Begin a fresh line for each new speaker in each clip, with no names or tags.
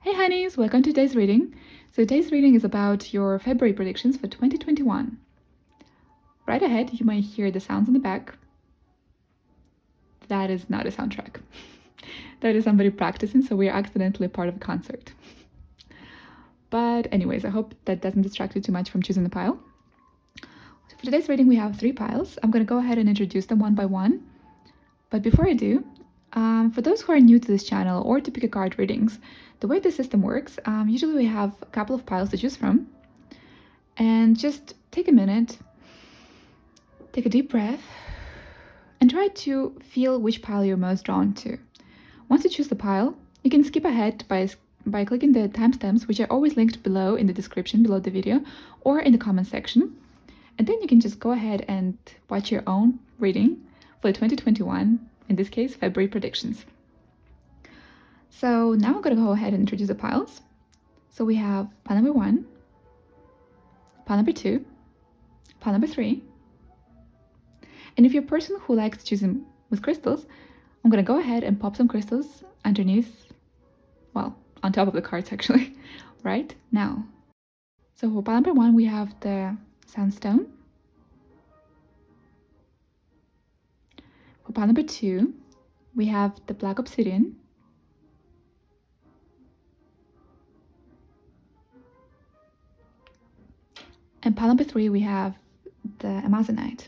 Hey honeys, welcome to today's reading. So today's reading is about your February predictions for 2021. Right ahead, you might hear the sounds in the back. That is not a soundtrack. That is somebody practicing, so we are accidentally part of a concert. But anyways, I hope that doesn't distract you too much from choosing the pile. So for today's reading, we have 3 piles. I'm going to go ahead and introduce them one by one. But before I do, for those who are new to this channel or to pick a card readings, the way the system works, usually we have a couple of piles to choose from. And just take a minute, take a deep breath, and try to feel which pile you're most drawn to. Once you choose the pile, you can skip ahead by clicking the timestamps, which are always linked below in the description below the video or in the comment section. And then you can just go ahead and watch your own reading for the 2021, in this case, February predictions. So now I'm going to go ahead and introduce the piles. So we have pile number 1, pile number 2, pile number 3. And if you're a person who likes choosing with crystals, I'm going to go ahead and pop some crystals underneath, well, on top of the cards actually, right now. So for pile number 1, we have the sandstone. For pile number 2, we have the black obsidian. And pile number 3, we have the amazonite.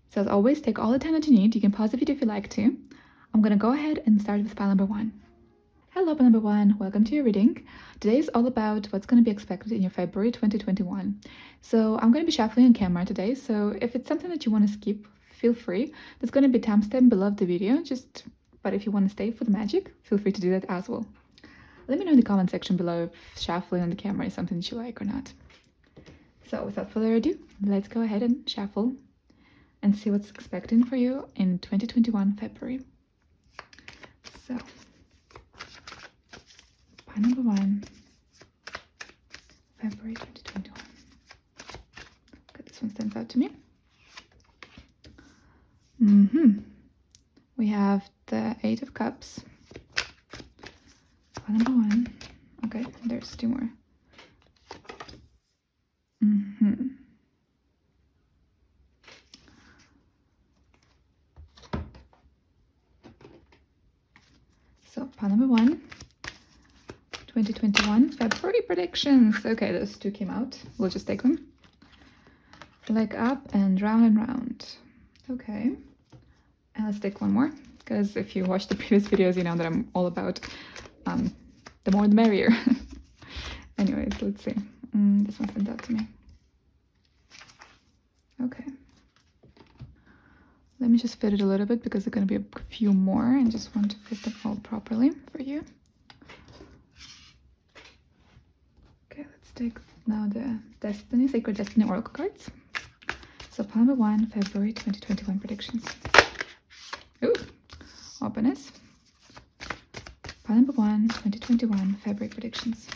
So as always, take all the time that you need. You can pause the video if you like to. I'm going to go ahead and start with pile number 1. Hello, pile number 1. Welcome to your reading. Today is all about what's going to be expected in your February 2021. So I'm going to be shuffling on camera today. So if it's something that you want to skip, feel free. There's going to be a timestamp below the video. But if you want to stay for the magic, feel free to do that as well. Let me know in the comment section below if shuffling on the camera is something that you like or not. So without further ado, let's go ahead and shuffle and see what's expecting for you in 2021 February. So, pile number 1, February 2021. Okay, this one stands out to me. We have the 8 of Cups. Pile number 1. Okay, there's 2 more. So, pile number 1, 2021 February predictions. Okay, those 2 came out. We'll just take them. Leg up and round. Okay. And let's take one more, because if you watch the previous videos, you know that I'm all about the more the merrier. Anyways, let's see. This one sent out to me. Okay. Let me just fit it a little bit because there's going to be a few more and just want to fit them all properly for you. Okay, let's take now the Sacred Destiny Oracle cards. So pile number 1, February 2021 predictions. Ooh, openness. Pile number 1, 2021 February predictions.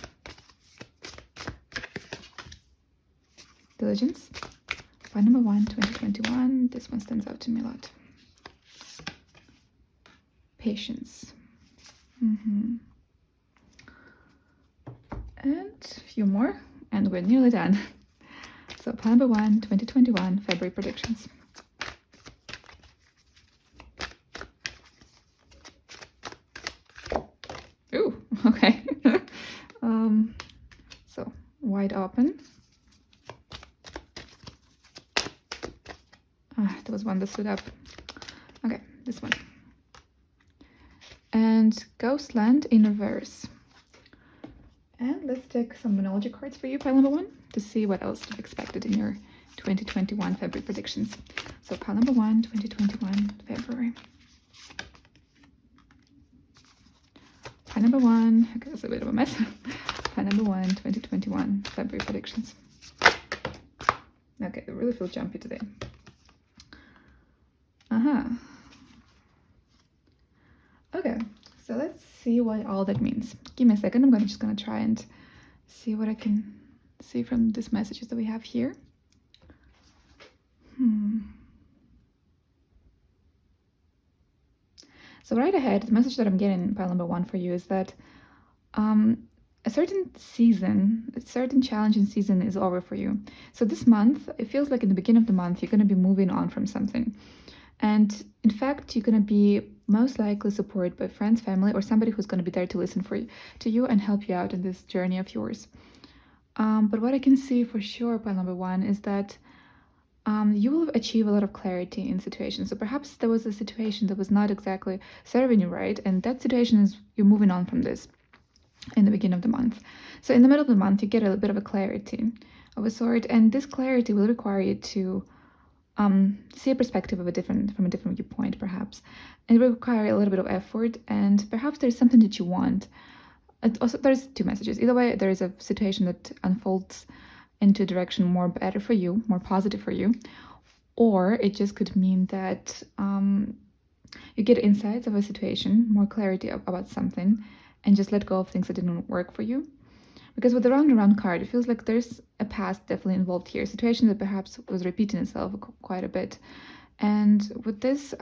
Diligence. Pile number 1, 2021. This one stands out to me a lot. Patience. And a few more, and we're nearly done. So, pile number 1, 2021 February predictions. Ooh, okay. So, wide open. There was one that stood up. Okay, this one. And Ghostland in reverse. And let's take some Moonology cards for you, pile number 1, to see what else to be expected in your 2021 February predictions. So pile number 1, 2021 February. Pile number 1, okay, that's a bit of a mess. Pile number 1, 2021 February predictions. Okay, I really feel jumpy today. Okay, so let's see what all that means. Give me a second. I'm just gonna try and see what I can see from these messages that we have here. So right ahead, the message that I'm getting in pile number 1 for you is that a certain season, a certain challenging season is over for you. So this month, it feels like in the beginning of the month, you're going to be moving on from something. And in fact, you're going to be most likely supported by friends, family, or somebody who's going to be there to listen to you and help you out in this journey of yours. But what I can see for sure, pile number 1, is that you will achieve a lot of clarity in situations. So perhaps there was a situation that was not exactly serving you right, and that situation is you're moving on from this in the beginning of the month. So in the middle of the month, you get a bit of a clarity of a sort, and this clarity will require you to see a perspective from a different viewpoint, perhaps. It will require a little bit of effort, and perhaps there's something that you want. Also, there's two messages. Either way, there is a situation that unfolds into a direction more better for you, more positive for you, or it just could mean that you get insights of a situation, more clarity about something, and just let go of things that didn't work for you. Because with the round and round card, it feels like there's a past definitely involved here, a situation that perhaps was repeating itself quite a bit. And with this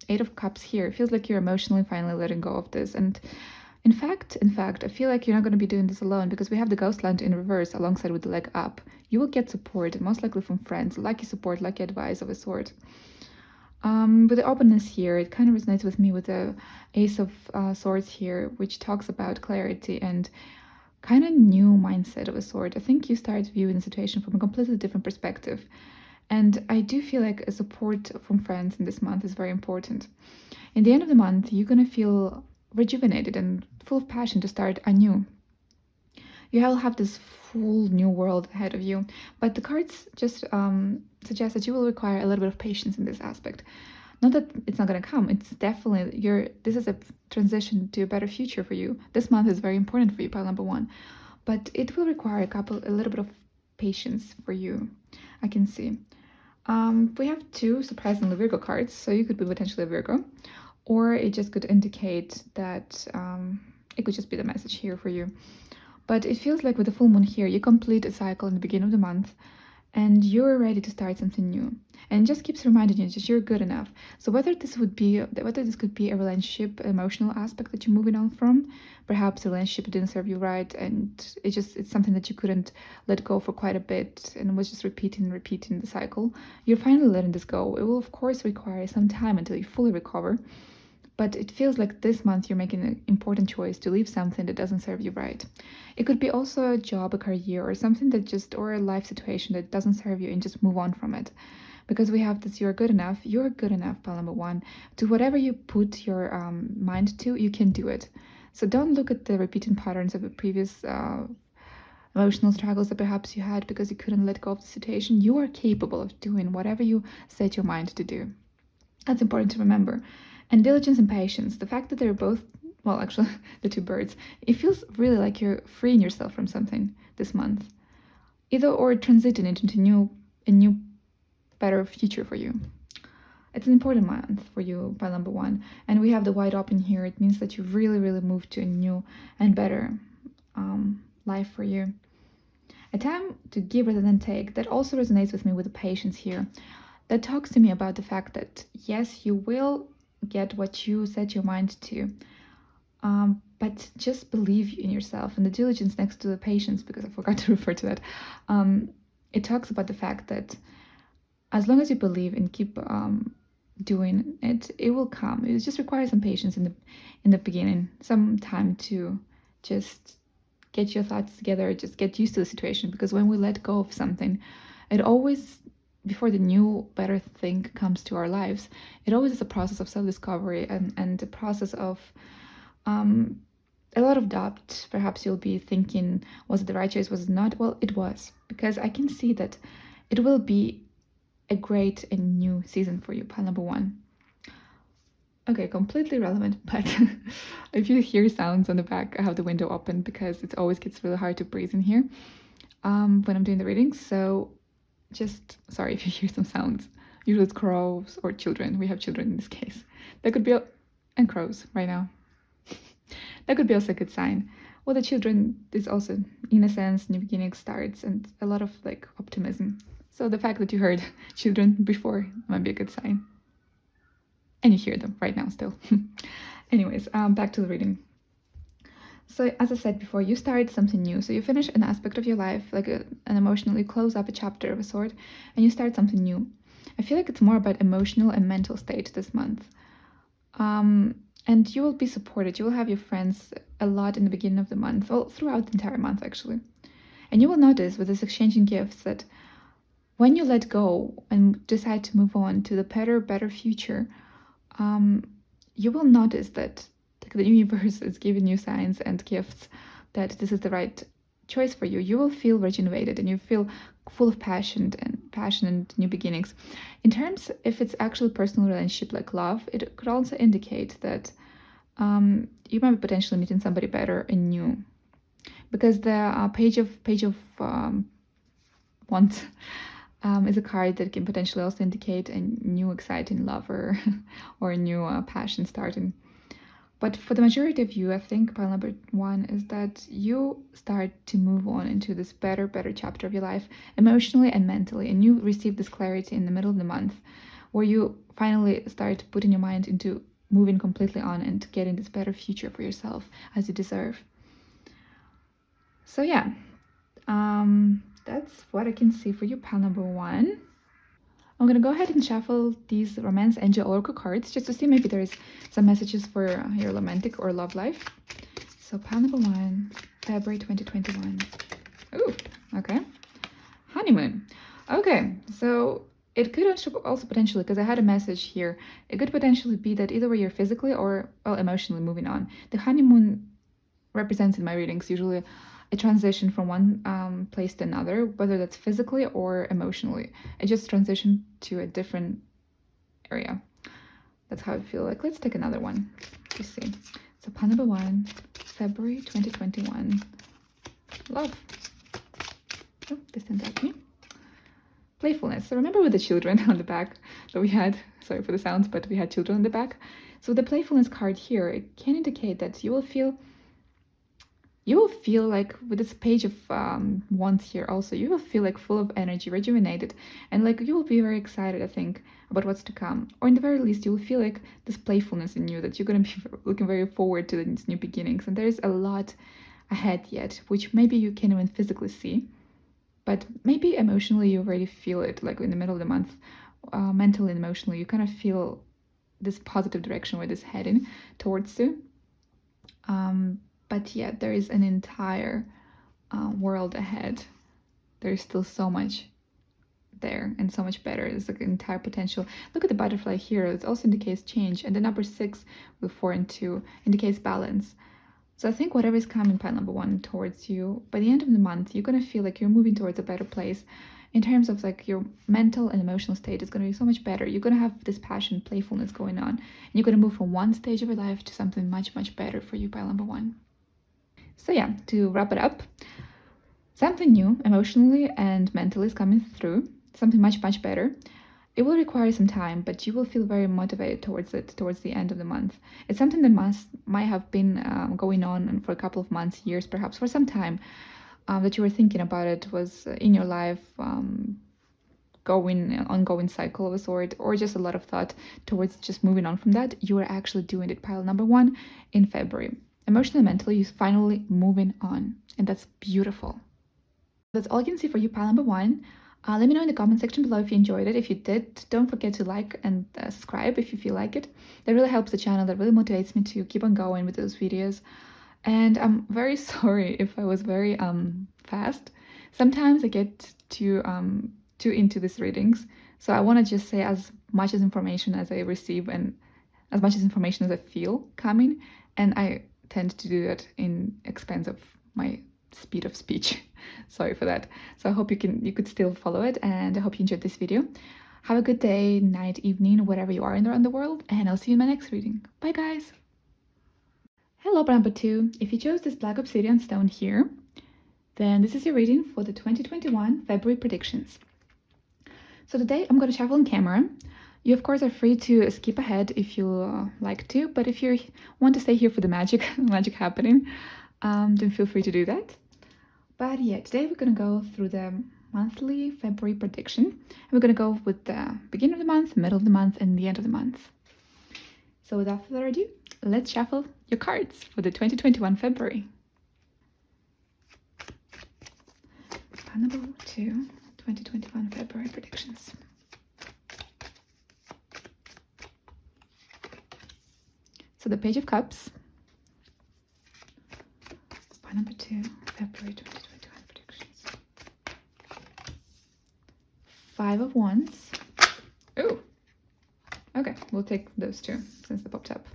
8 of Cups here, it feels like you're emotionally finally letting go of this. And in fact, I feel like you're not going to be doing this alone, because we have the Ghost Land in reverse alongside with the leg up. You will get support, most likely from friends, lucky support, lucky advice of a sort. With the openness here, it kind of resonates with me with the Ace of Swords here, which talks about clarity and kind of new mindset of a sort. I think you start viewing the situation from a completely different perspective. And I do feel like a support from friends in this month is very important. In the end of the month, you're going to feel rejuvenated and full of passion to start anew. You will have this full new world ahead of you, but the cards just suggest that you will require a little bit of patience in this aspect. Not that it's not going to come, it's definitely this is a transition to a better future for you. This month is very important for you, pile number 1, but it will require a little bit of patience for you, I can see. We have 2 surprisingly Virgo cards, so you could be potentially a Virgo, or it just could indicate that it could just be the message here for you. But it feels like with the full moon here, you complete a cycle in the beginning of the month, and you're ready to start something new. And it just keeps reminding you that you're good enough. So whether this could be a relationship, emotional aspect that you're moving on from, perhaps a relationship didn't serve you right, and it's something that you couldn't let go for quite a bit, and was just repeating the cycle. You're finally letting this go. It will of course require some time until you fully recover. But it feels like this month you're making an important choice to leave something that doesn't serve you right. It could be also a job, a career, or something or a life situation that doesn't serve you, and just move on from it. Because we have this, you're good enough, pile number 1. To whatever you put your mind to, you can do it. So don't look at the repeating patterns of the previous emotional struggles that perhaps you had because you couldn't let go of the situation. You are capable of doing whatever you set your mind to do. That's important to remember. And diligence and patience, the fact that they're both, well, actually, the 2 birds, it feels really like you're freeing yourself from something this month. Either or transiting into a new, better future for you. It's an important month for you, pile number 1. And we have the wide open here. It means that you really, really moved to a new and better life for you. A time to give rather than take. That also resonates with me with the patience here. That talks to me about the fact that, yes, you will get what you set your mind to, but just believe in yourself. And the diligence next to the patience, because I forgot to refer to that, it talks about the fact that as long as you believe and keep doing it, it will come. It just requires some patience in the beginning, some time to just get your thoughts together, just get used to the situation. Because when we let go of something, it always, before the new, better thing comes to our lives, it always is a process of self-discovery and a process of a lot of doubt. Perhaps you'll be thinking, was it the right choice, was it not? Well, it was, because I can see that it will be a great and new season for you, pile number 1. Okay, completely relevant, but if you hear sounds on the back, I have the window open because it always gets really hard to breathe in here when I'm doing the readings. So just sorry if you hear some sounds. Usually it's crows or children. We have children in this case. That could be, and crows right now. That could be also a good sign. Well, the children is also innocence, new beginning starts, and a lot of like optimism. So the fact that you heard children before might be a good sign. And you hear them right now still. Anyways, back to the reading. So as I said before, you start something new. So you finish an aspect of your life, like an emotional, you close up a chapter of a sort, and you start something new. I feel like it's more about emotional and mental state this month. And you will be supported. You will have your friends a lot in the beginning of the month, well, throughout the entire month actually. And you will notice with this exchanging gifts that when you let go and decide to move on to the better future, you will notice that the universe is giving you signs and gifts that this is the right choice for you. You will feel rejuvenated and you feel full of passion and new beginnings. In terms, if it's actually personal relationship like love, it could also indicate that you might be potentially meeting somebody better and new, because the page of wands is a card that can potentially also indicate a new exciting lover or a new passion starting. But for the majority of you, I think pile number 1 is that you start to move on into this better chapter of your life, emotionally and mentally, and you receive this clarity in the middle of the month, where you finally start putting your mind into moving completely on and getting this better future for yourself as you deserve. So yeah, that's what I can see for you, pile number 1. I'm gonna go ahead and shuffle these Romance Angel Oracle cards just to see maybe there's some messages for your romantic or love life. So pile number 1, February 2021. Ooh, okay. Honeymoon. Okay, so it could also potentially, because I had a message here, it could potentially be that either way you're physically or, well, emotionally moving on. The honeymoon represents in my readings usually a transition from one place to another, whether that's physically or emotionally. It just transitioned to a different area. That's how I feel like. Let's take another one to see. So pile number 1, February 2021. Love. Oh, this didn't touch me. Playfulness. So remember with the children on the back that we had, sorry for the sounds, but we had children on the back. So the playfulness card here, it can indicate that you will feel like with this page of wands here also, you will feel like full of energy, rejuvenated, and like you will be very excited, I think, about what's to come. Or in the very least, you will feel like this playfulness in you, that you're going to be looking very forward to these new beginnings. And there's a lot ahead yet, which maybe you can't even physically see, but maybe emotionally you already feel it, like in the middle of the month, mentally and emotionally, you kind of feel this positive direction where this heading towards you. But yet there is an entire world ahead. There's still so much there and so much better. There's like an entire potential. Look at the butterfly here. It also indicates change. And the number 6 with 4 and 2 indicates balance. So I think whatever is coming, pile number 1, towards you, by the end of the month, you're going to feel like you're moving towards a better place. In terms of like your mental and emotional state, is going to be so much better. You're going to have this passion, playfulness going on. And you're going to move from one stage of your life to something much better for you, pile number 1. So yeah, to wrap it up, something new emotionally and mentally is coming through, something much better. It will require some time, but you will feel very motivated towards it towards the end of the month. It's something that might have been going on for a couple of months, years, perhaps for some time, that you were thinking about it, was in your life, ongoing cycle of a sort, or just a lot of thought towards just moving on from that. You are actually doing it, pile number 1, in February. Emotionally and mentally, you're finally moving on, and that's beautiful. That's all I can see for you, pile number 1. Let me know in the comment section below if you enjoyed it. If you did, don't forget to like and subscribe if you feel like it. That really helps the channel. That really motivates me to keep on going with those videos. And I'm very sorry if I was very fast. Sometimes I get too into these readings, so I want to just say as much as information as I receive and as much as information as I feel coming, and I tend to do that in expense of my speed of speech. Sorry for that. So I hope you could still follow it, and I hope you enjoyed this video. Have a good day, night, evening, wherever you are around the world, and I'll see you in my next reading. Bye guys! Hello, number 2. If you chose this black obsidian stone here, then this is your reading for the 2021 February predictions. So today I'm going to shuffle on camera. You of course are free to skip ahead if you like to, but if you want to stay here for the magic happening, then feel free to do that. But yeah, today we're going to go through the monthly February prediction. And we're going to go with the beginning of the month, middle of the month, and the end of the month. So without further ado, let's shuffle your cards for the 2021 February. Pile number 2, 2021 February predictions. So the Page of Cups. Pile number 2, February 2021 predictions. 5 of Wands. Ooh. Okay, we'll take those two since they popped up.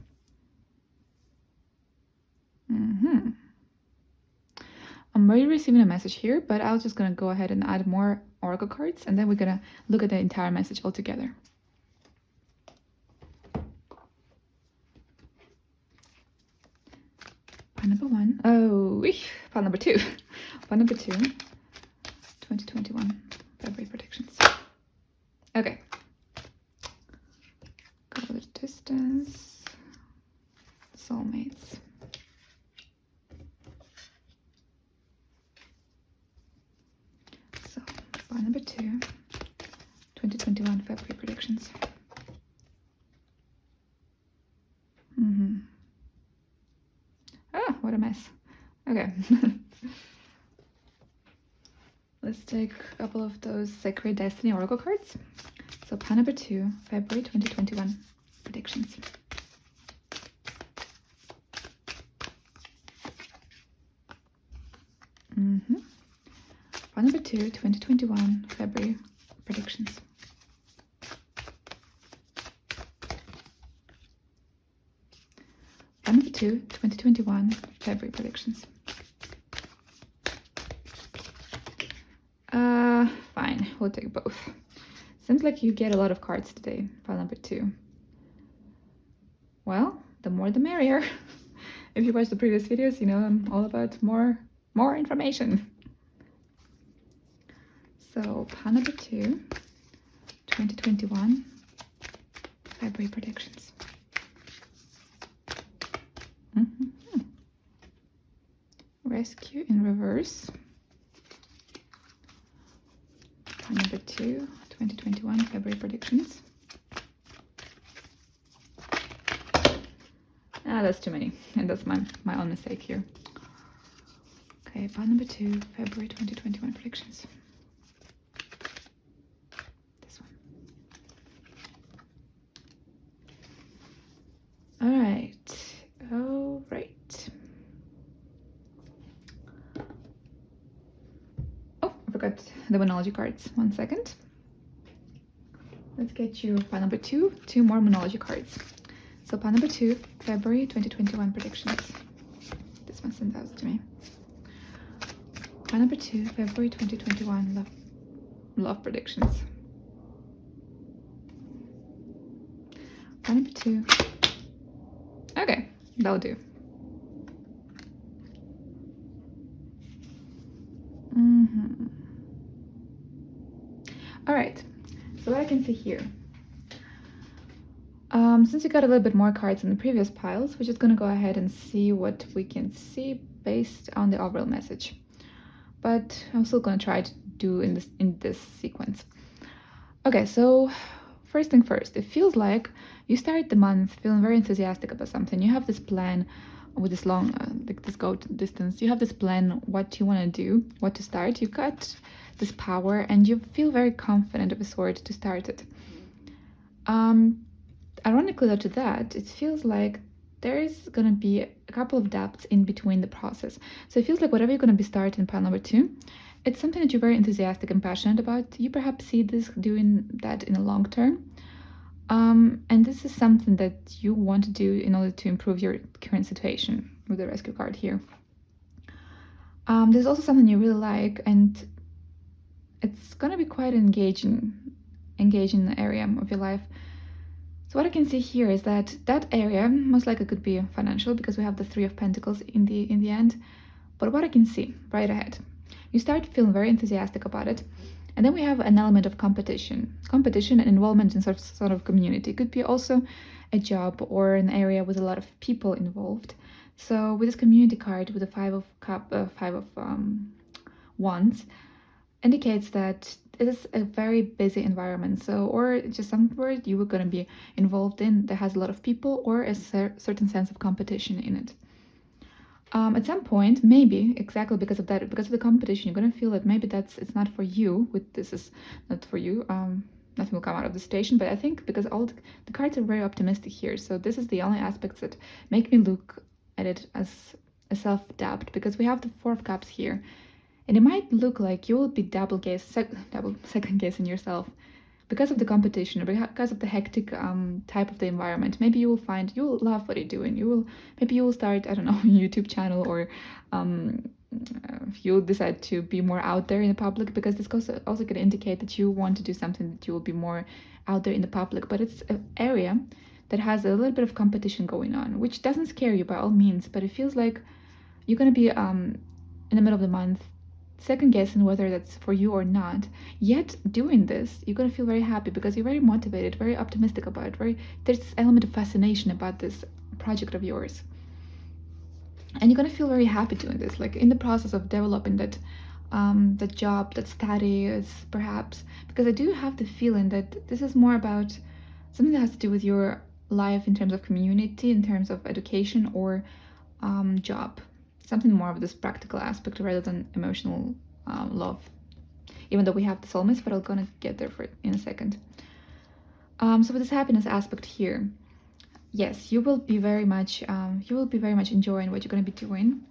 I'm already receiving a message here, but I was just gonna go ahead and add more oracle cards, and then we're gonna look at the entire message all together. Pile number 1. Oh, pile number 2. Pile number 2. 2021 February predictions. Okay. Go the distance. Soulmates. So, pile number 2. 2021 February predictions. Oh, what a mess. Okay. Let's take a couple of those Sacred Destiny Oracle cards. So pile number 2, February 2021 predictions. Pile number 2, 2021 February predictions. Pile number 2, 2021 February predictions. Fine, we'll take both. Seems like you get a lot of cards today, pile number 2. Well, the more the merrier. If you watched the previous videos, you know I'm all about more information. So, pile number 2, 2021 February predictions. Rescue in reverse. Pile number 2, 2021 February predictions. That's too many, and that's my own mistake here. Okay, pile number 2, February 2021 predictions. This one. All right. Oh, I forgot the Moonology cards. 1 second. Let's get you pile number 2, 2 more Moonology cards. So pile number 2, February 2021 predictions. This one sent out to me. Pile number 2, February 2021 love predictions. Pile number 2. Okay, that'll do. All right, so what I can see here. Since you got a little bit more cards in the previous piles, we're just going to go ahead and see what we can see based on the overall message. But I'm still going to try to do in this sequence. Okay, so first thing first, it feels like you start the month feeling very enthusiastic about something. You have this plan with this long, like this go distance. You have this plan, what you want to do, what to start. You've got this power and you feel very confident of a sort to start it. Ironically though to that, it feels like there is going to be a couple of doubts in between the process. So it feels like whatever you're going to be starting in pile number 2, it's something that you're very enthusiastic and passionate about. You perhaps see this doing that in the long term. And this is something that you want to do in order to improve your current situation with the rescue card here. There's also something you really like, and it's going to be quite engaging area of your life. So what I can see here is that area most likely could be financial, because we have the 3 of Pentacles in the end. But what I can see right ahead, you start feeling very enthusiastic about it, and then we have an element of competition and involvement in sort of community. It could be also a job or an area with a lot of people involved. So with this community card with the 5 of Wands, indicates that is a very busy environment. So, or just somewhere you were going to be involved in that has a lot of people or a certain sense of competition in it. At some point, maybe exactly because of that, because of the competition, you're gonna feel that maybe it's not for you. With this is not for you. Nothing will come out of the station. But I think because all the cards are very optimistic here, so this is the only aspects that make me look at it as a self-doubt, because we have the Four of Cups here, and it might look like you will be second guessing yourself because of the competition, because of the hectic type of the environment. Maybe you will find you'll love what you're doing. Maybe you will start, I don't know, a YouTube channel, or you'll decide to be more out there in the public, because this also could indicate that you want to do something that you will be more out there in the public. But it's an area that has a little bit of competition going on, which doesn't scare you by all means, but it feels like you're going to be in the middle of the month second guessing whether that's for you or not. Yet doing this, you're gonna feel very happy because you're very motivated, very optimistic about it. There's this element of fascination about this project of yours, and you're gonna feel very happy doing this. Like in the process of developing that job, that study is perhaps, because I do have the feeling that this is more about something that has to do with your life in terms of community, in terms of education, or job. Something more of this practical aspect rather than emotional love. Even though we have the soulmates, but I'm gonna get there in a second. So with this happiness aspect here, yes, you will be very much enjoying what you're gonna be doing.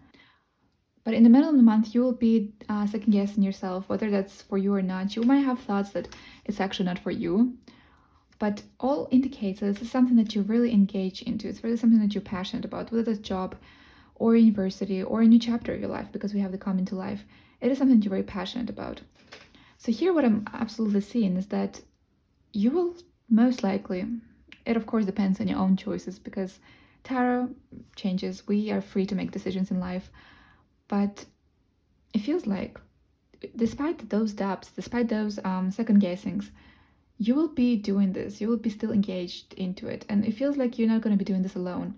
But in the middle of the month, you will be second guessing yourself whether that's for you or not. You might have thoughts that it's actually not for you, but all indicates that this is something that you really engage into. It's really something that you're passionate about, whether that's job, or university, or a new chapter of your life, because we have the come into life. It is something you're very passionate about. So here what I'm absolutely seeing is that you will most likely, it of course depends on your own choices, because tarot changes, we are free to make decisions in life, but it feels like despite those doubts, despite those second guessings, you will be doing this, you will be still engaged into it, and it feels like you're not going to be doing this alone.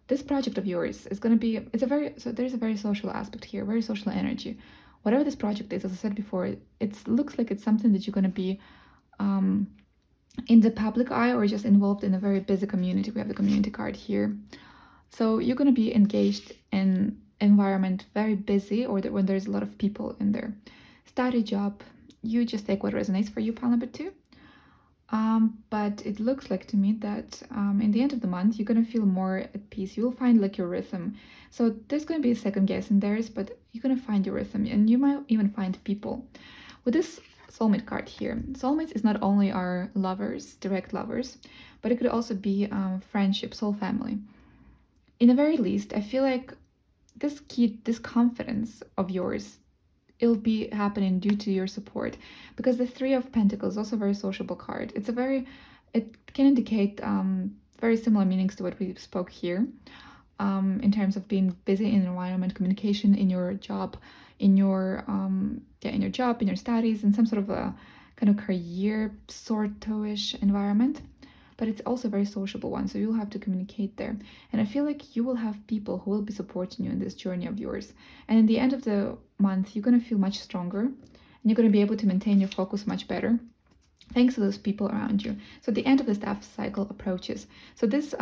This project of yours is going to be, there's a very social aspect here, very social energy. Whatever this project is, as I said before, it looks like it's something that you're going to be in the public eye, or just involved in a very busy community. We have the community card here. So you're going to be engaged in environment, very busy, or when there's a lot of people in there. Study, job, you just take what resonates for you, pile number 2. But it looks like to me that in the end of the month, you're going to feel more at peace. You will find like your rhythm. So there's going to be a second guess in theirs, but you're going to find your rhythm, and you might even find people. With this soulmate card here, soulmates is not only our lovers, direct lovers, but it could also be friendship, soul family. In the very least, I feel like this confidence of yours, it'll be happening due to your support, because the Three of Pentacles is also a very sociable card. It can indicate very similar meanings to what we spoke here, in terms of being busy in an environment, communication in your job, in your studies, in some sort of a kind of career sort-ish environment. But it's also a very sociable one, so you'll have to communicate there. And I feel like you will have people who will be supporting you in this journey of yours. And in the end of the month, you're going to feel much stronger, and you're going to be able to maintain your focus much better thanks to those people around you. So the end of the staff cycle approaches. So this,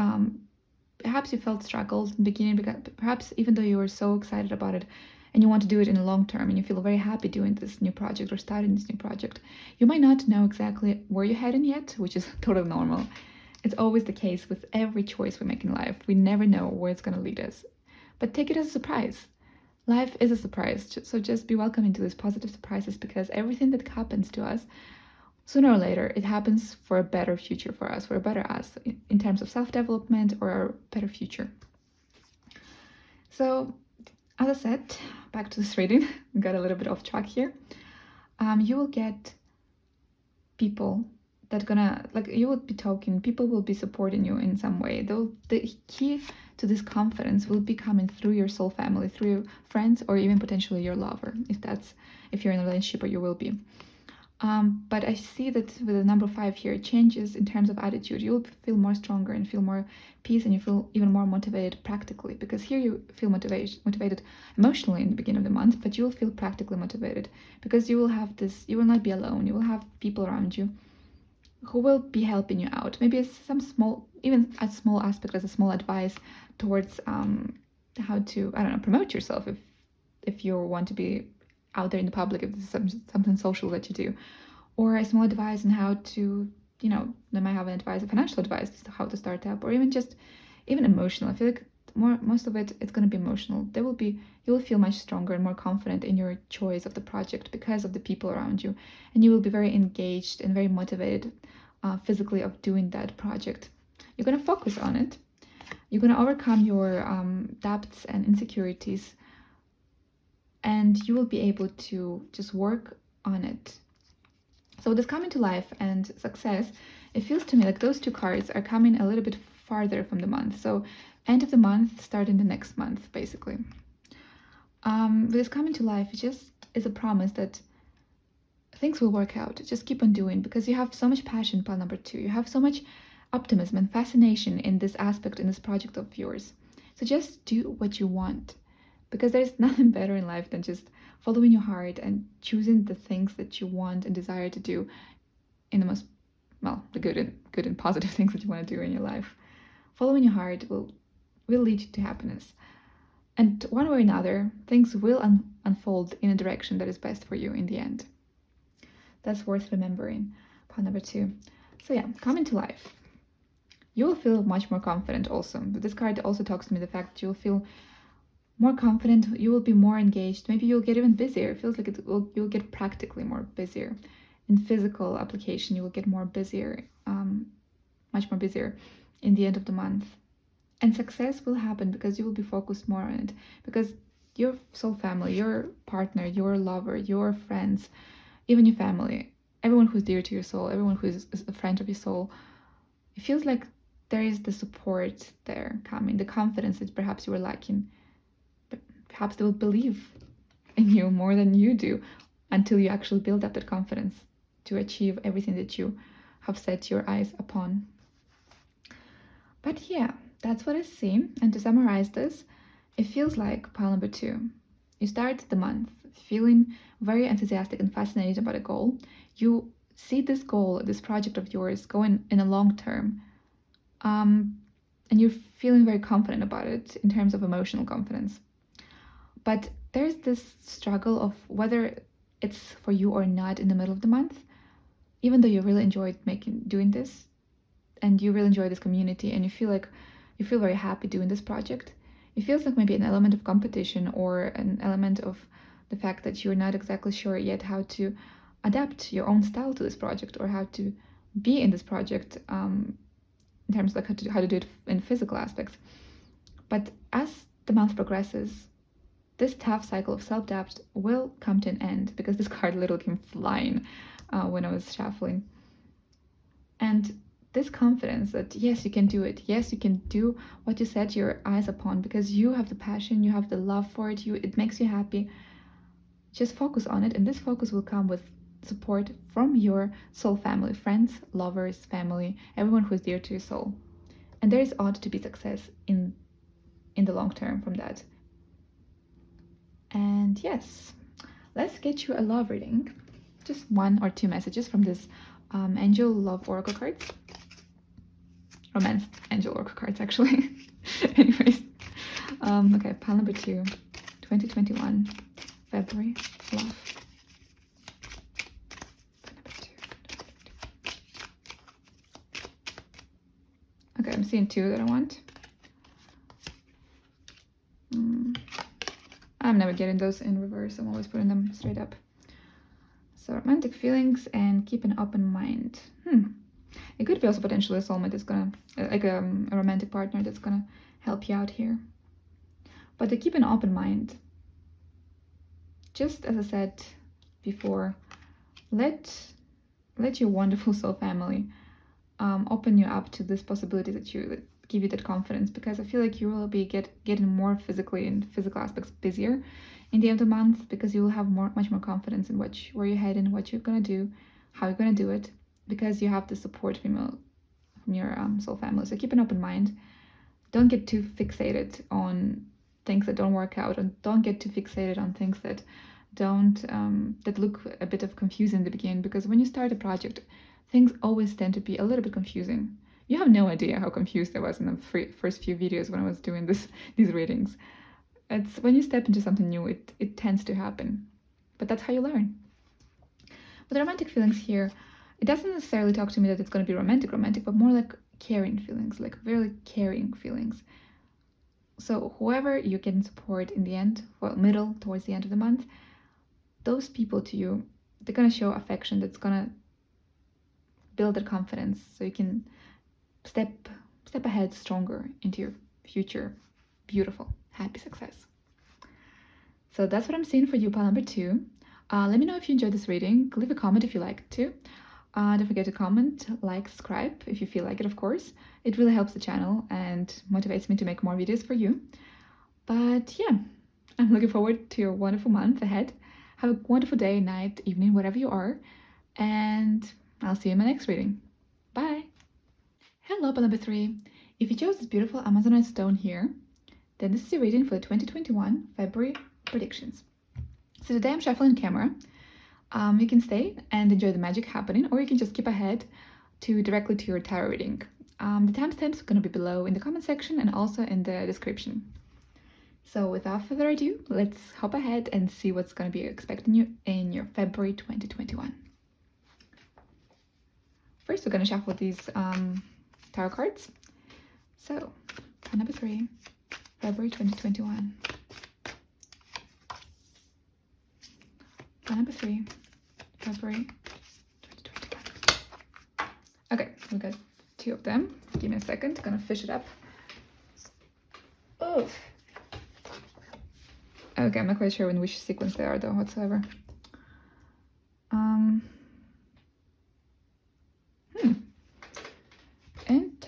perhaps you felt struggled in the beginning, because perhaps even though you were so excited about it, and you want to do it in the long term, and you feel very happy doing this new project or starting this new project, you might not know exactly where you're heading yet, which is totally normal. It's always the case with every choice we make in life. We never know where it's going to lead us. But take it as a surprise. Life is a surprise, so just be welcome into these positive surprises, because everything that happens to us, sooner or later, it happens for a better future for us, for a better us, in terms of self-development or a better future. So, as I said, back to this reading, we got a little bit off track here. You will get people that you will be talking, people will be supporting you in some way. The key to this confidence will be coming through your soul family, through your friends, or even potentially your lover, if you're in a relationship, or you will be. But I see that with the number 5 here, it changes in terms of attitude. You'll feel more stronger and feel more peace, and you feel even more motivated practically, because here you feel motivated emotionally in the beginning of the month, but you'll feel practically motivated because you will have this, you will not be alone. You will have people around you who will be helping you out. Maybe it's some small, even a small aspect as a small advice towards how to, I don't know, promote yourself if you want to be out there in the public, if this is something social that you do, or a small advice on how to, you know, they might have an advice, a financial advice, how to start up, or even just even emotional. I feel like most of it's going to be emotional. You will feel much stronger and more confident in your choice of the project because of the people around you, and you will be very engaged and very motivated physically of doing that project. You're going to focus on it. You're going to overcome your doubts and insecurities, and you will be able to just work on it. So this coming to life and success, it feels to me like those two cards are coming a little bit farther from the month. So end of the month, starting the next month, basically. With this coming to life, it just is a promise that things will work out. Just keep on doing, because you have so much passion, pile number 2. You have so much optimism and fascination in this aspect, in this project of yours. So just do what you want, because there's nothing better in life than just following your heart and choosing the things that you want and desire to do in the most, well, the good and positive things that you want to do in your life. Following your heart will lead you to happiness. And one way or another, things will unfold in a direction that is best for you in the end. That's worth remembering. Part number 2. So yeah, coming to life. You will feel much more confident also. But this card also talks to me the fact that you'll feel more confident, you will be more engaged. Maybe you'll get even busier. It feels like you'll get practically more busier. In physical application, you will get more busier, much more busier in the end of the month. And success will happen because you will be focused more on it. Because your soul family, your partner, your lover, your friends, even your family, everyone who's dear to your soul, everyone who is a friend of your soul, it feels like there is the support there coming, the confidence that perhaps you were lacking. Perhaps they will believe in you more than you do until you actually build up that confidence to achieve everything that you have set your eyes upon. But yeah, that's what I see. And to summarize this, it feels like pile number 2. You start the month feeling very enthusiastic and fascinated about a goal. You see this goal, this project of yours going in a long term. And you're feeling very confident about it in terms of emotional confidence. But there's this struggle of whether it's for you or not in the middle of the month, even though you really enjoyed doing this, and you really enjoy this community, and you feel very happy doing this project. It feels like maybe an element of competition, or an element of the fact that you're not exactly sure yet how to adapt your own style to this project, or how to be in this project in terms of like how to do it in physical aspects. But as the month progresses, this tough cycle of self-doubt will come to an end, because this card literally came flying when I was shuffling. And this confidence that yes, you can do it. Yes, you can do what you set your eyes upon, because you have the passion, you have the love for it, it makes you happy. Just focus on it, and this focus will come with support from your soul family, friends, lovers, family, everyone who is dear to your soul. And there is ought to be success in the long term from that. And yes, let's get you a love reading. Just 1 or 2 messages from this Angel Love Oracle cards. Romance Angel Oracle cards, actually. Anyways. Okay, pile number 2. 2021. February. Love. Pile number 2. Okay, I'm seeing 2 that I want. I'm never getting those in reverse. I'm always putting them straight up. So romantic feelings and keep an open mind. It could be also potentially a soulmate that's gonna, like a romantic partner that's gonna help you out here. But to keep an open mind, just as I said before, let your wonderful soul family open you up to this possibility that give you that confidence, because I feel like you will be getting more physically and physical aspects busier in the end of the month, because you will have much more confidence in where you're heading, what you're gonna do, how you're gonna do it, because you have the support from your soul family. So keep an open mind. Don't get too fixated on things that don't work out, and don't get too fixated on things that don't that look a bit of confusing in the beginning, because when you start a project, things always tend to be a little bit confusing. You have no idea how confused I was in the first few videos when I was doing these readings. It's when you step into something new, it tends to happen, but that's how you learn. But the romantic feelings here, it doesn't necessarily talk to me that it's going to be romantic, but more like caring feelings, like very caring feelings. So whoever you're getting support in the end, well, middle towards the end of the month, those people to you, they're going to show affection that's going to build that confidence, so you can step ahead stronger into your future beautiful, happy success. So that's what I'm seeing for you, pile number 2. Let me know if you enjoyed this reading. Leave a comment if you like it too. Don't forget to comment, like, subscribe if you feel like it, of course. It really helps the channel and motivates me to make more videos for you. But yeah, I'm looking forward to your wonderful month ahead. Have a wonderful day, night, evening, wherever you are. And I'll see you in my next reading. Bye! Hello, pile number 3. If you chose this beautiful Amazonite stone here, then this is your reading for the 2021 February predictions. So today I'm shuffling camera. You can stay and enjoy the magic happening, or you can just skip ahead directly to your tarot reading. The timestamps are going to be below in the comment section and also in the description. So without further ado, let's hop ahead and see what's going to be expecting you in your February 2021. First, we're going to shuffle these tarot cards. So, card number 3, February 2021. Card number 3, February 2021. Okay, we got 2 of them. Give me a second, I'm gonna fish it up. Oh. Okay, I'm not quite sure in which sequence they are though, whatsoever.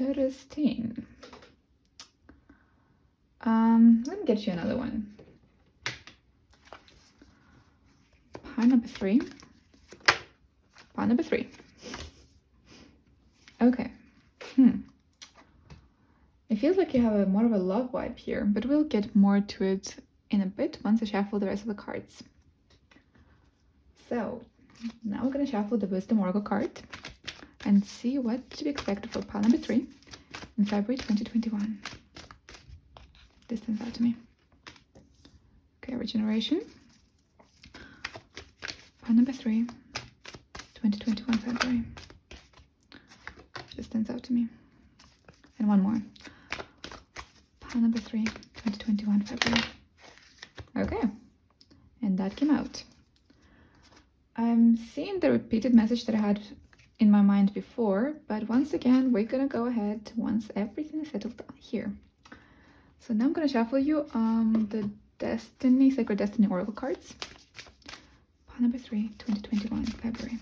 Interesting. Let me get you another one. Pile number 3. Pile number 3. Okay. It feels like you have more of a love vibe here, but we'll get more to it in a bit once I shuffle the rest of the cards. So now we're going to shuffle the Wisdom Oracle card and see what to be expected for pile number 3 in February 2021. This stands out to me. Okay, regeneration. Pile number 3, 2021 February. This stands out to me. And one more. Pile number 3, 2021 February. Okay, and that came out. I'm seeing the repeated message that I had in my mind before, but once again, we're gonna go ahead once everything is settled down here. So now I'm gonna shuffle you the Sacred Destiny Oracle cards. Pile number 3, 2021 February.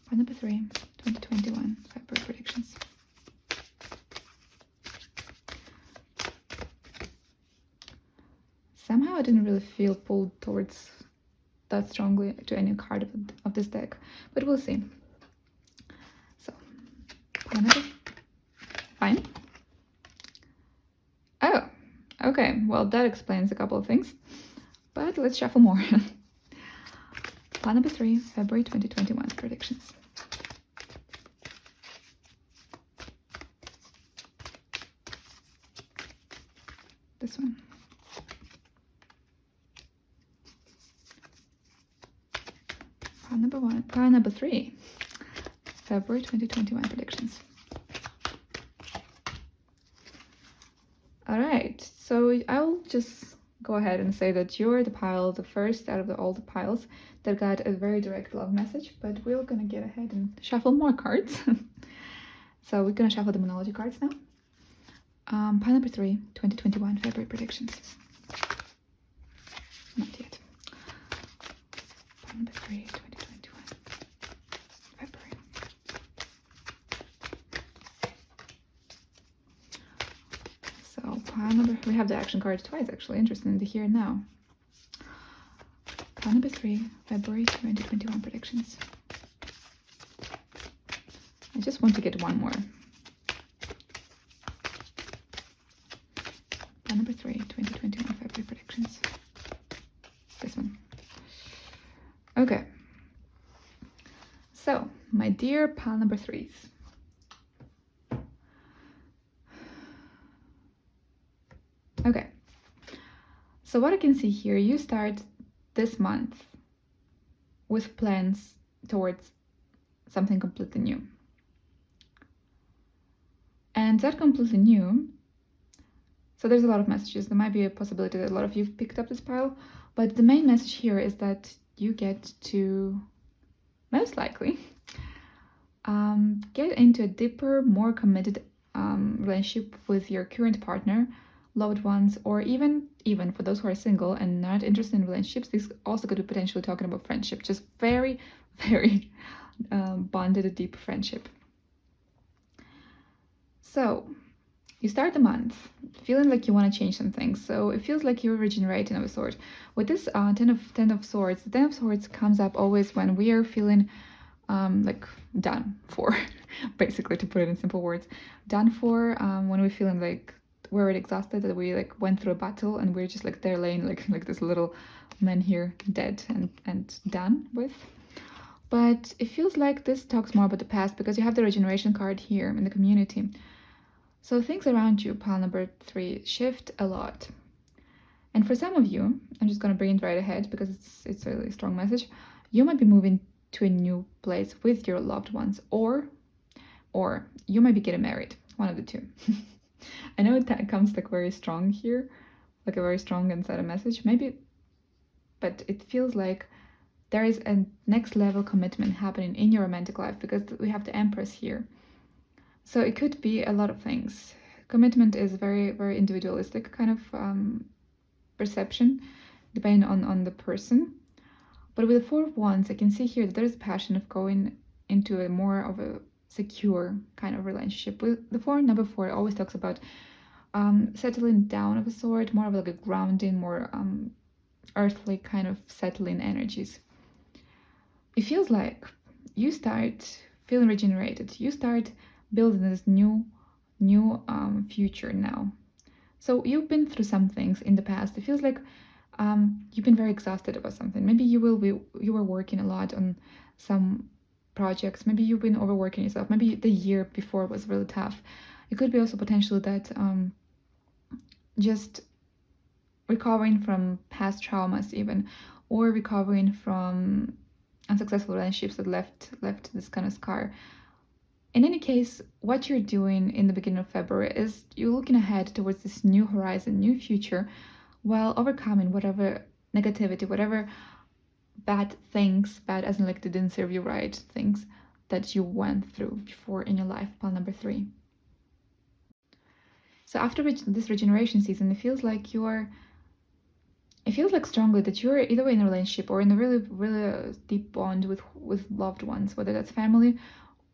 Pile number 3, 2021 February predictions. Somehow I didn't really feel pulled towards that strongly to any card of this deck, but we'll see. So, fine. Oh, okay, well that explains a couple of things, but let's shuffle more. Pile number 3, February 2021 predictions. This one. Pile number 3, February 2021 predictions. All right, so I'll just go ahead and say that you're the first out of all the piles that got a very direct love message, but we're gonna get ahead and shuffle more cards. So we're gonna shuffle the Moonology cards now. Pile number 3, 2021 February predictions. 3, 2021. February. So pile number, we have the action card twice actually, interesting, the here and now. Pile number 3, February 2021 predictions. I just want to get one more. Pile number 3, 2021 February predictions. This one. Okay. So, my dear pile number 3s. Okay. So what I can see here, you start this month with plans towards something completely new. And that completely new, so there's a lot of messages. There might be a possibility that a lot of you picked up this pile, but the main message here is that you get to, most likely, get into a deeper, more committed relationship with your current partner, loved ones, or even for those who are single and not interested in relationships. This also could be potentially talking about friendship, just very, very bonded, deep friendship. So you start the month feeling like you want to change some things. So it feels like you're regenerating of a sort. With this Ten of Swords, the Ten of Swords comes up always when we are feeling like done for, basically, to put it in simple words, done for, when we're feeling like we're already exhausted, that we like went through a battle and we're just like there laying like this little man here dead and done with. But it feels like this talks more about the past because you have the regeneration card here in the community. So things around you, pile number 3, shift a lot. And for some of you, I'm just going to bring it right ahead because it's a really strong message. You might be moving to a new place with your loved ones, or you might be getting married, one of the two. I know that comes like very strong here, like a very strong and subtle message, maybe, but it feels like there is a next level commitment happening in your romantic life because we have the Empress here. So it could be a lot of things. Commitment is very, very individualistic kind of perception, depending on the person. But with the Four of Wands, I can see here that there's a passion of going into a more of a secure kind of relationship. With the number 4, it always talks about settling down of a sort, more of like a grounding, more earthly kind of settling energies. It feels like you start feeling regenerated. You start building this new future now. So you've been through some things in the past. It feels like you've been very exhausted about something. Maybe you were working a lot on some projects. Maybe you've been overworking yourself. Maybe the year before was really tough. It could be also potentially that just recovering from past traumas even, or recovering from unsuccessful relationships that left this kind of scar. In any case, what you're doing in the beginning of February is you're looking ahead towards this new horizon, new future, while overcoming whatever negativity, whatever bad things, bad as in like they didn't serve you right, things that you went through before in your life, pile number 3. So after this regeneration season, it feels like strongly that you're either way in a relationship or in a really, really deep bond with loved ones, whether that's family,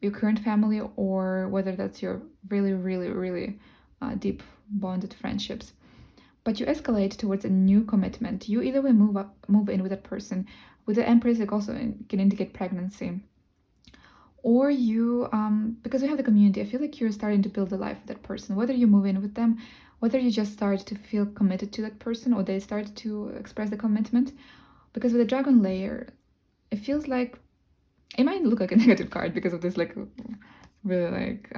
your current family, or whether that's your really, really, really deep bonded friendships. But you escalate towards a new commitment. You either way move in with that person. With the Empress, it also can indicate pregnancy. Or you, because we have the community, I feel like you're starting to build a life with that person. Whether you move in with them, whether you just start to feel committed to that person, or they start to express the commitment. Because with the Dragon layer, it feels like it might look like a negative card because of this like really like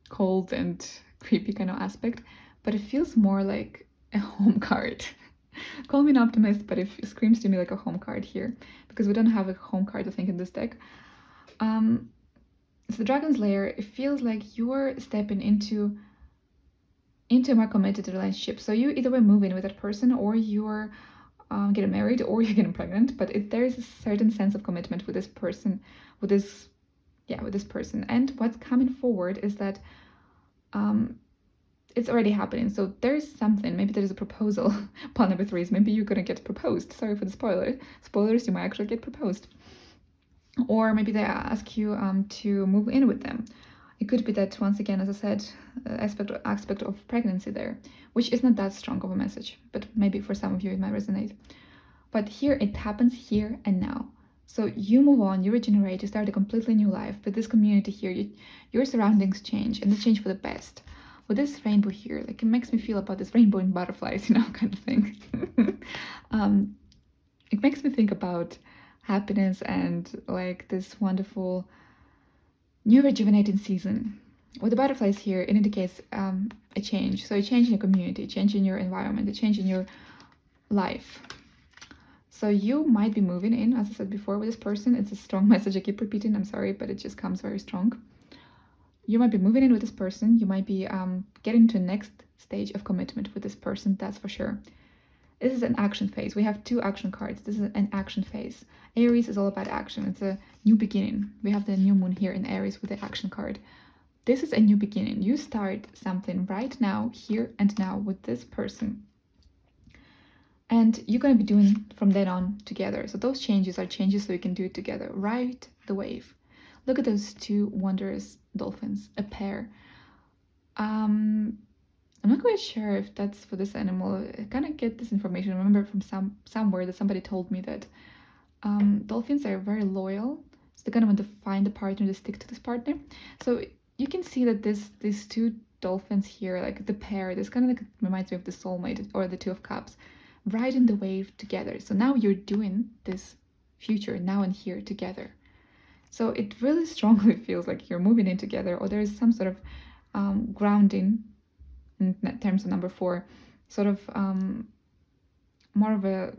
cold and creepy kind of aspect, but it feels more like a home card. Call me an optimist, but it screams to me like a home card here because we don't have a home card, I think, in this deck. So the Dragon's Lair, it feels like you're stepping into a more committed relationship. So you either way move in with that person, or you're getting married, or you're getting pregnant. But there is a certain sense of commitment with this person, with this person. And what's coming forward is that it's already happening. So there's something, maybe there's a proposal. Pile number 3 is maybe you're gonna get proposed. Sorry for the spoilers, you might actually get proposed. Or maybe they ask you to move in with them. It could be that, once again, as I said, aspect of pregnancy there, which is not that strong of a message, but maybe for some of you it might resonate. But here it happens here and now. So you move on, you regenerate, you start a completely new life. But this community here, your surroundings change, and they change for the best. With this rainbow here, like, it makes me feel about this rainbow and butterflies, kind of thing. It makes me think about happiness and like this wonderful new rejuvenating season. With the butterflies here, it indicates a change. So a change in your community, a change in your environment, a change in your life. So you might be moving in, as I said before, with this person. It's a strong message, I keep repeating, I'm sorry, but it just comes very strong. You might be moving in with this person. You might be getting to the next stage of commitment with this person, that's for sure. This is an action phase. We have 2 action cards. This is an action phase. Aries is all about action. It's a new beginning. We have the new moon here in Aries with the action card. This is a new beginning. You start something right now, here and now, with this person. And you're going to be doing from then on together. So those changes are changes so you can do it together. Ride the wave. Look at those 2 wondrous dolphins, a pair. I'm not quite sure if that's for this animal. I kind of get this information. I remember from somewhere that somebody told me that dolphins are very loyal. So they're going to want to find a partner to stick to this partner. So you can see that these 2 dolphins here, like the pair, this kind of like reminds me of the soulmate or the 2 of cups, riding the wave together. So now you're doing this future now and here together. So it really strongly feels like you're moving in together, or there is some sort of grounding in terms of number 4, sort of more of a,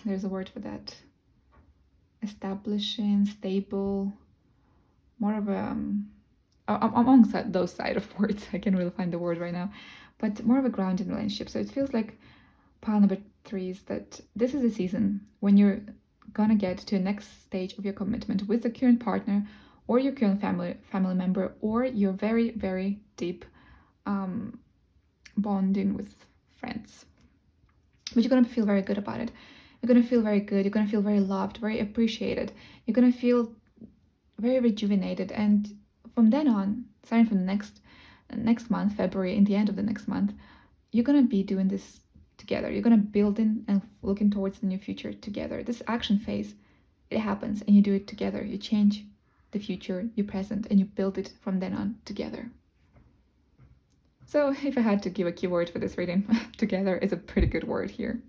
there's a word for that, establishing, stable, more of a, among those side of words, I can't really find the word right now, but more of a grounded relationship. So it feels like pile number 3 is that this is a season when you're gonna get to the next stage of your commitment with the current partner or your current family member, or your very, very deep bonding with friends. But you're gonna feel very good about it. You're gonna feel very good. You're gonna feel very loved, very appreciated. You're gonna feel very rejuvenated. And from then on, starting from the next month, February, in the end of the next month, you're gonna be doing this together. You're gonna build in and looking towards the new future together. This action phase, it happens and you do it together. You change the future, you present, and you build it from then on together. So if I had to give a keyword for this reading, together is a pretty good word here.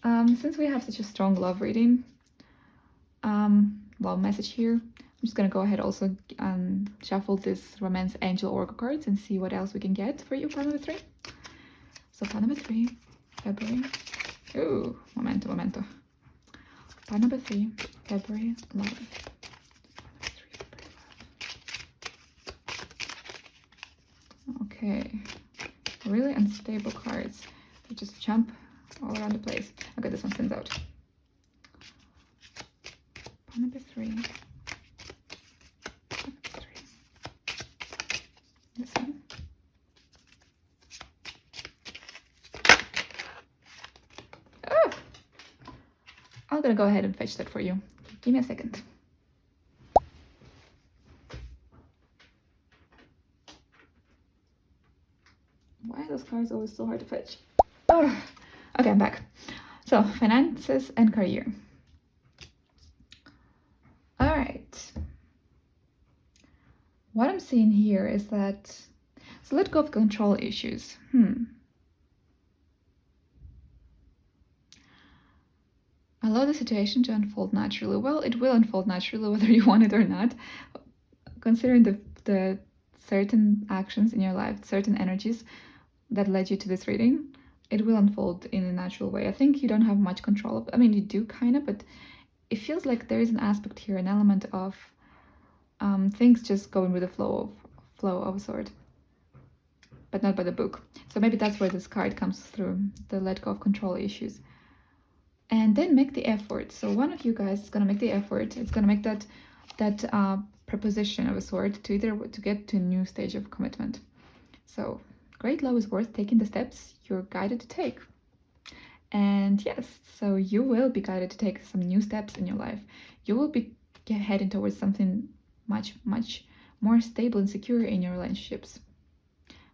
Since we have such a strong love reading, message here, I'm just gonna go ahead also shuffle this Romance Angel Oracle cards and see what else we can get for you, pile number 3. So pile number 3, February. Ooh, momento. Pile number 3, February, love. Okay, really unstable cards. They just jump all around the place. Okay, this one stands out. Pile number 3. This one. Oh! I'm gonna go ahead and fetch that for you. Give me a second. Why are those cards always so hard to fetch? Oh, okay, I'm back. So, finances and career. All right. What I'm seeing here is that, so let go of control issues. Allow the situation to unfold naturally. Well, it will unfold naturally whether you want it or not. Considering the certain actions in your life, certain energies that led you to this reading, it will unfold in a natural way. I think you don't have much control of, I mean, you do kind of, but it feels like there is an aspect here, an element of things just going with the flow of a sort, but not by the book. So maybe that's where this card comes through, the let go of control issues. And then make the effort. So one of you guys is gonna make the effort. It's gonna make that proposition of a sort to either to get to a new stage of commitment. So great love is worth taking the steps you're guided to take. And yes, so you will be guided to take some new steps in your life. You will be heading towards something much, much more stable and secure in your relationships.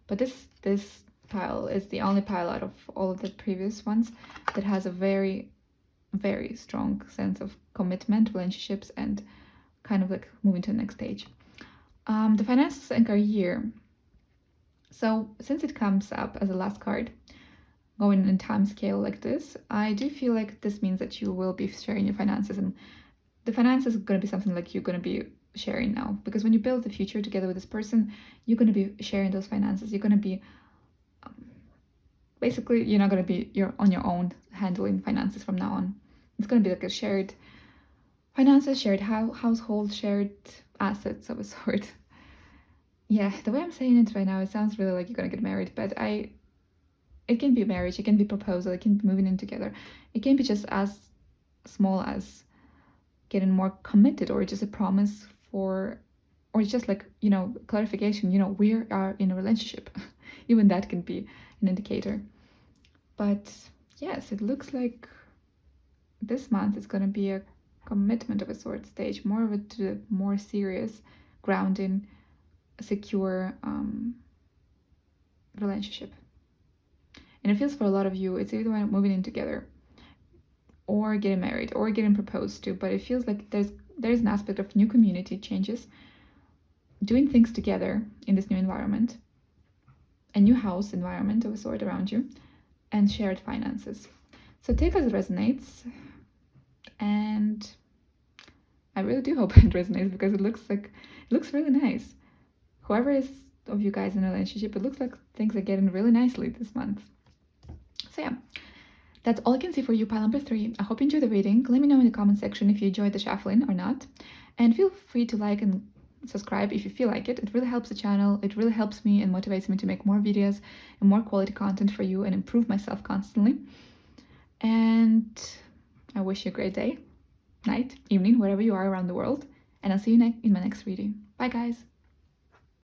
But this pile is the only pile out of all of the previous ones that has a very, very strong sense of commitment, relationships, and kind of like moving to the next stage. The finances and career. So since it comes up as a last card, going in time scale like this, I do feel like this means that you will be sharing your finances, and the finances is going to be something like you're going to be sharing now, because when you build the future together with this person, you're going to be sharing those finances. You're going to be basically, you're not going to be on your own handling finances from now on. It's going to be like a shared finances, shared household, shared assets of a sort. Yeah, the way I'm saying it right now, it sounds really like you're going to get married, but it can be marriage, it can be proposal, it can be moving in together. It can be just as small as getting more committed, or just a promise for, or just like, clarification, we are in a relationship. Even that can be an indicator. But yes, it looks like this month is going to be a commitment of a sort stage, more of a more serious, grounding, secure relationship. And it feels for a lot of you, it's either moving in together or getting married or getting proposed to, but it feels like there's an aspect of new community changes, doing things together in this new environment, a new house environment of a sort around you, and shared finances. So take as it resonates, and I really do hope it resonates, because it looks really nice. Whoever is of you guys in a relationship, it looks like things are getting really nicely this month. So yeah, that's all I can see for you, pile number 3. I hope you enjoyed the reading. Let me know in the comment section if you enjoyed the shuffling or not. And feel free to like and subscribe if you feel like it. It really helps the channel. It really helps me and motivates me to make more videos and more quality content for you and improve myself constantly. And I wish you a great day, night, evening, wherever you are around the world. And I'll see you in my next reading. Bye, guys.